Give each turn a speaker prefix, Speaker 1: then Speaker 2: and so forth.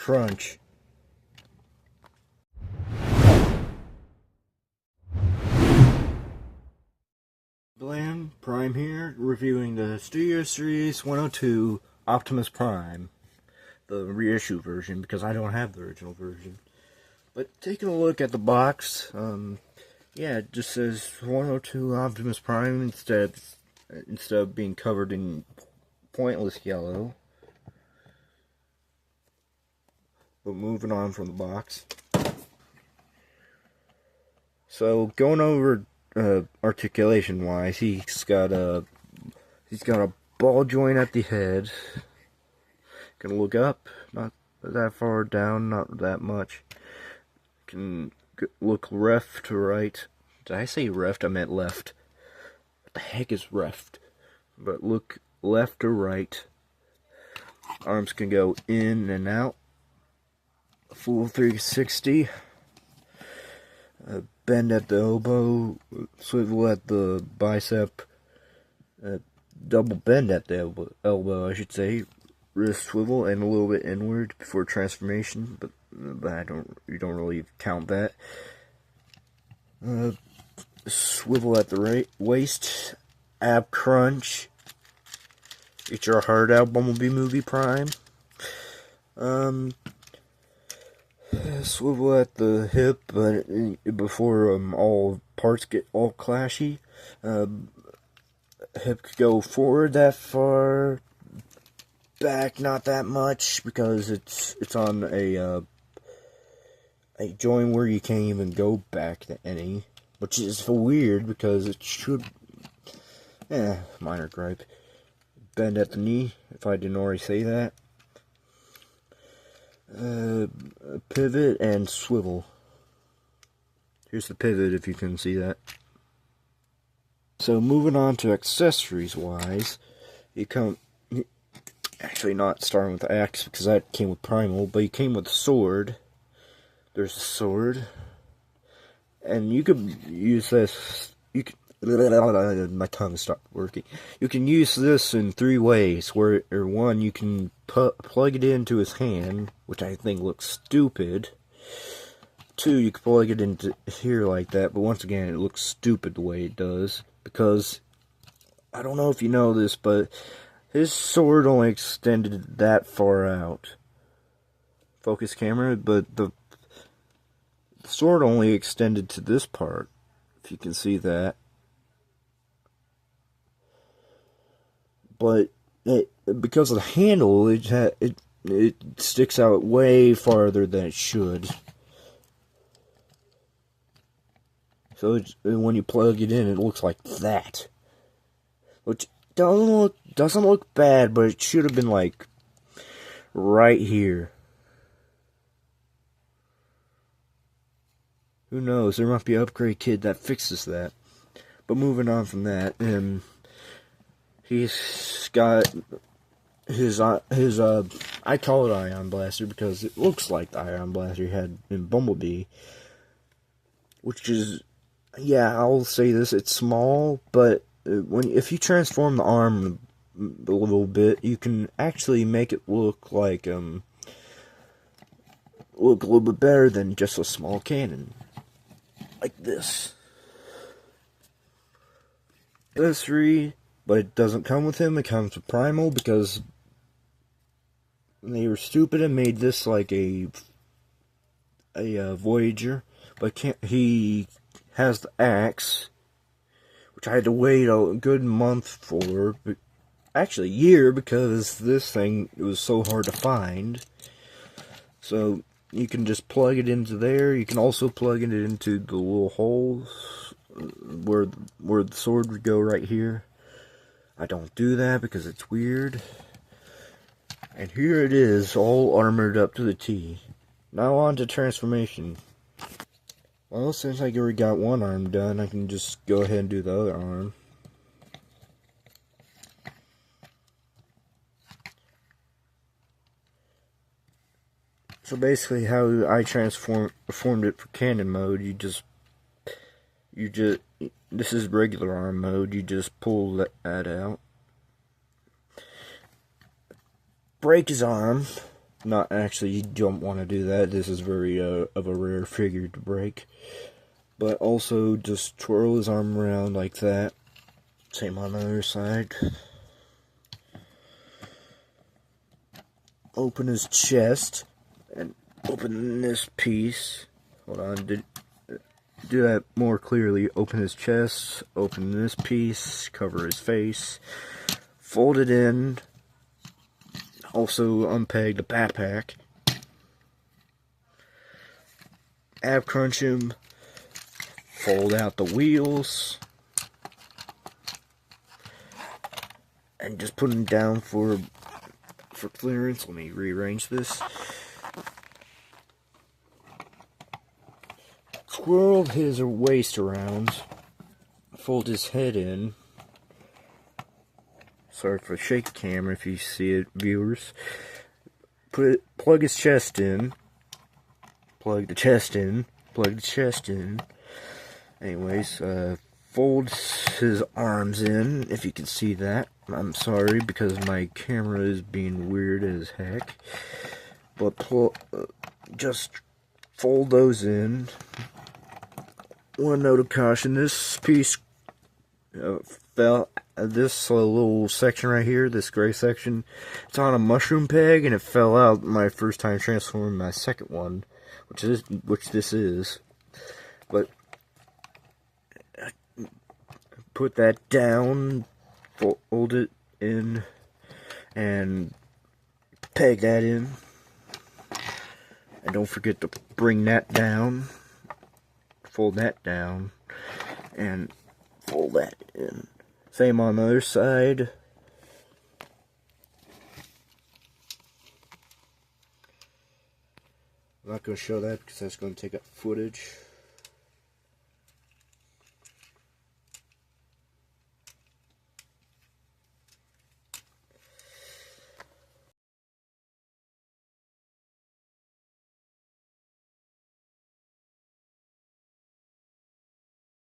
Speaker 1: crunch. Blam, Prime here, reviewing the Studio Series 102 Optimus Prime, the reissue version, because I don't have the original version. But taking a look at the box, yeah, it just says 102 Optimus Prime instead of being covered in pointless yellow. But moving on from the box. So going over articulation wise, he's got a ball joint at the head. Can look up, not that far down, not that much. Can look left to right. Did I say left? I meant left. What the heck is left? But look left to right. Arms can go in and out. Full 360. Bend at the elbow, swivel at the bicep, double bend at the elbow, I should say. Wrist swivel and a little bit inward before transformation, but you don't really count that. Swivel at the waist, ab crunch. Get your heart out, Bumblebee movie Prime. Swivel at the hip, but before all parts get all clashy. Hip could go forward that far, back not that much because it's on a joint where you can't even go back to any, which is weird because it should. Minor gripe. Bend at the knee, if I didn't already say that. Pivot and swivel. Here's the pivot if you can see that. So moving on to accessories wise, actually not starting with the axe because that came with Primal, but he came with a sword. There's a sword, and you could use this. My tongue stopped working. You can use this in 3 ways. One, you can plug it into his hand, which I think looks stupid. 2, you can plug it into here like that, but once again, it looks stupid the way it does. Because, I don't know if you know this, but his sword only extended that far out. Focus camera, but the sword only extended to this part, if you can see that. But because of the handle, it sticks out way farther than it should. So when you plug it in, it looks like that, which doesn't look bad, but it should have been like right here. Who knows? There might be an upgrade kit that fixes that. But moving on from that, he's got his I call it Ion Blaster because it looks like the Ion Blaster he had in Bumblebee, which is, yeah, I'll say this, it's small, but if you transform the arm a little bit, you can actually make it look like look a little bit better than just a small cannon, like this. Accessory. But it doesn't come with him, it comes with Primal because they were stupid and made this like a Voyager. But he has the axe, which I had to wait a good month for, actually a year, because this thing was so hard to find. So you can just plug it into there. You can also plug it into the little holes where the sword would go right here. I don't do that because it's weird. And here it is, all armored up to the T. Now on to transformation. Well, since I already got one arm done, I can just go ahead and do the other arm. So basically how I transformed it for cannon mode, this is regular arm mode, you just pull that out. Break his arm, Not actually, you don't want to do that. This is very of a rare figure to break. But also, just twirl his arm around like that. Same on the other side. Open his chest and open this piece. Hold on, do that more clearly. Open his chest, open this piece, cover his face, fold it in. Also unpeg the backpack. Ab crunch him. Fold out the wheels. And just put him down for clearance. Let me rearrange this. Twirl his waist around. Fold his head in. Sorry for the shaky camera if you see it, viewers. Plug his chest in. Plug the chest in. Plug the chest in. Anyways, fold his arms in, if you can see that. I'm sorry because my camera is being weird as heck. But just fold those in. One note of caution: this piece fell. This little section right here, this gray section, it's on a mushroom peg, and it fell out my first time transforming my second one, which this is. But put that down, fold it in, and peg that in. And don't forget to bring that down, fold that down, and fold that in. Same on the other side. I'm not going to show that because that's going to take up footage.